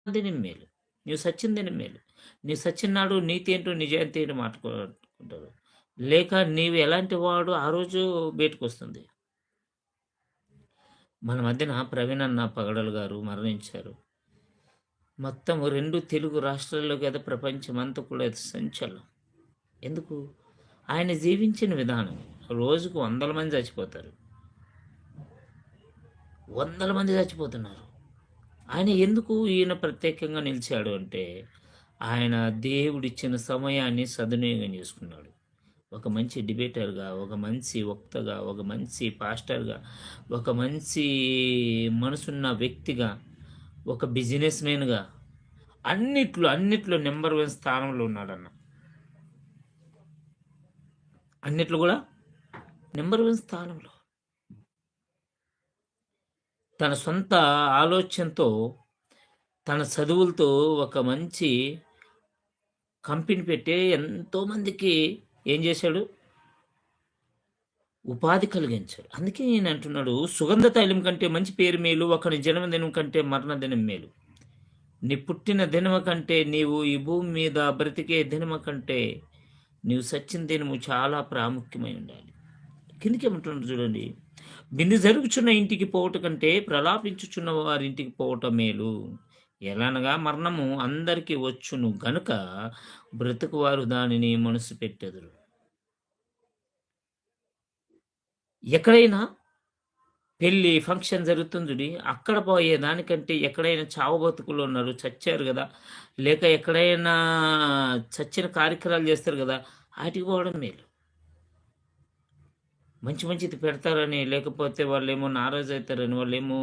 దినం మేలు. నీవు సచ్చిన దినం మేలు. నీవు సచ్చిననాడు నీతి ఏంటో, నిజాయితీ ఏంటో మాట్లాడుకుంటారు. లేక నీవు ఎలాంటి వాడో ఆ రోజు బయటకొస్తుంది. మన మధ్యన ప్రవీణ్ అన్న పగడలు గారు మరణించారు. మొత్తం 2 తెలుగు రాష్ట్రాల్లో కాదు ప్రపంచమంతా కూడా అది సంచలనం. ఎందుకు? ఆయన జీవించిన విధానం. రోజుకు వందల మంది చచ్చిపోతారు. వందల మంది చచ్చిపోతున్నారు. ఆయన ఎందుకు ఈయన ప్రత్యేకంగా నిలిచాడు అంటే, ఆయన దేవుడిచ్చిన సమయాన్ని సద్వినియోగం చేసుకున్నాడు. ఒక మంచి డిబేటర్‌గా, ఒక మంచి వక్తగా, ఒక మంచి పాస్టర్‌గా, ఒక మంచి మనసున్న వ్యక్తిగా, ఒక బిజినెస్ మ్యాన్‌గా అన్నిట్లో నంబర్ 1 స్థానంలో ఉన్నాడన్న. అన్నిట్లో గూడా నంబర్ 1 స్థానంలో. తన సొంత ఆలోచనతో, తన చదువులతో ఒక మంచి కంపెనీ పెట్టి ఎంతోమందికి ఏం చేశాడు? ఉపాధి కలిగించాడు. అందుకే ఈయనంటున్నాడు, సుగంధ తైలం కంటే మంచి పేరు మేలు, ఒకని జన్మదినం కంటే మరణదినం మేలు. నీ పుట్టిన దినము కంటే, నీవు ఈ భూమి మీద బ్రతికే దినము కంటే, నీవు సచ్చిన దినము చాలా ప్రాముఖ్యమై ఉండాలి. కిందకేమంటున్నాడు చూడండి. విందు జరుగుచున్న ఇంటికి పోవుట కంటే, ప్రలాపించుచున్న వారింటికి పోవటం మేలు. ఎలనగా మరణము అందరికి వచ్చును గనుక, బ్రతుకువారు దానిని మనసు పెట్టెదరు. ఎక్కడైనా పెళ్లి, ఫంక్షన్ జరుగుతుంది చూడి, అక్కడ పోయేదానికంటే ఎక్కడైనా చావు బతుకులు ఉన్నారు, చచ్చారు గదా! లేక ఎక్కడైనా చచ్చిన కార్యక్రమాలు చేస్తారు గదా! ఆటికి పోవడం మేలు. మంచిది పెడతారని, లేకపోతే వాళ్ళేమో నారాజయితారని, వాళ్ళేమో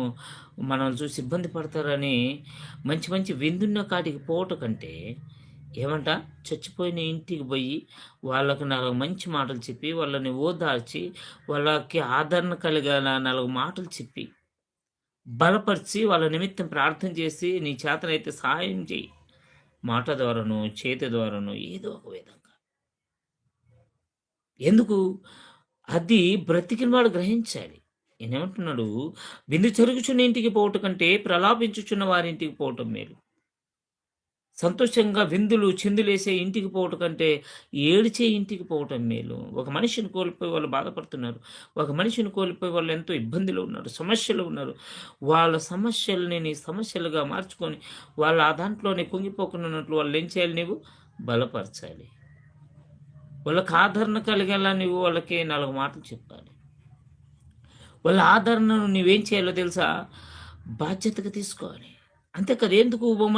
మనల్ని చూసి ఇబ్బంది పడతారని మంచి విందున్న కాటికి పోవటం కంటే, ఏమంట, చచ్చిపోయిన ఇంటికి పోయి వాళ్ళకి 4 మంచి మాటలు చెప్పి, వాళ్ళని ఓదార్చి, వాళ్ళకి ఆదరణ కలిగేలా 4 మాటలు చెప్పి, బలపరిచి, వాళ్ళ నిమిత్తం ప్రార్థన చేసి, నీ చేతనైతే సహాయం చెయ్యి. మాట ద్వారానో, చేతి ద్వారానో ఏదో ఒక విధంగా. ఎందుకు? అది బ్రతికిన వాడు గ్రహించాలి. ఈయనేమంటున్నాడు, విందు జరుగుచున్న ఇంటికి పోవటం కంటే, ప్రలాపించుచున్న వారింటికి పోవటం మేలు. సంతోషంగా విందులు, చిందులేసే ఇంటికి పోవటం కంటే, ఏడిచే ఇంటికి పోవటం మేలు. ఒక మనిషిని కోల్పోయి వాళ్ళు బాధపడుతున్నారు. ఒక మనిషిని కోల్పోయి వాళ్ళు ఎంతో ఇబ్బందిలో ఉన్నారు, సమస్యలో ఉన్నారు. వాళ్ళ సమస్యల్ని నీ సమస్యలుగా మార్చుకొని, వాళ్ళు ఆ దాంట్లోనే కుంగిపోకుండా ఉన్నట్లు వాళ్ళేం చేయాలి నీవు? బలపరచాలి. వాళ్ళకి ఆదరణ కలిగేలా నువ్వు వాళ్ళకి 4 మాటలు చెప్పాలి. వాళ్ళ ఆదరణను నువ్వేం చేయాలో తెలుసా? బాధ్యతగా తీసుకోవాలి. అంతే కదా! ఎందుకు